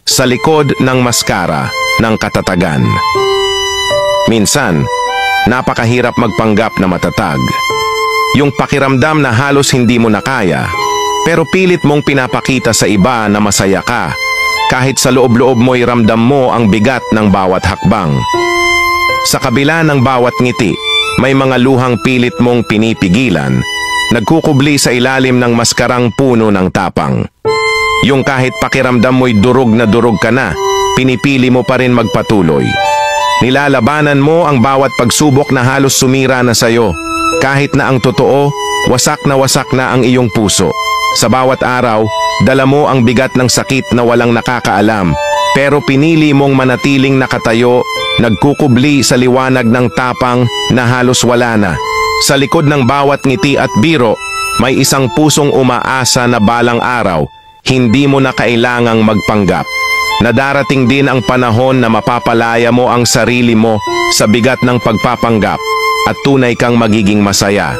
sa likod ng maskara ng katatagan. Minsan, napakahirap magpanggap na matatag. Yung pakiramdam na halos hindi mo na kaya, pero pilit mong pinapakita sa iba na masaya ka, kahit sa loob-loob mo'y ramdam mo ang bigat ng bawat hakbang. Sa kabila ng bawat ngiti, may mga luhang pilit mong pinipigilan, nagkukubli sa ilalim ng maskarang puno ng tapang. Yung kahit pakiramdam mo'y durog na durog ka na, pinipili mo pa rin magpatuloy. Nilalabanan mo ang bawat pagsubok na halos sumira na sayo, kahit na ang totoo, wasak na ang iyong puso. Sa bawat araw, dala mo ang bigat ng sakit na walang nakakaalam, pero pinili mong manatiling nakatayo, nagkukubli sa liwanag ng tapang na halos wala na. Sa likod ng bawat ngiti at biro, may isang pusong umaasa na balang araw, hindi mo na kailangang magpanggap. Na darating din ang panahon na mapapalaya mo ang sarili mo sa bigat ng pagpapanggap at tunay kang magiging masaya.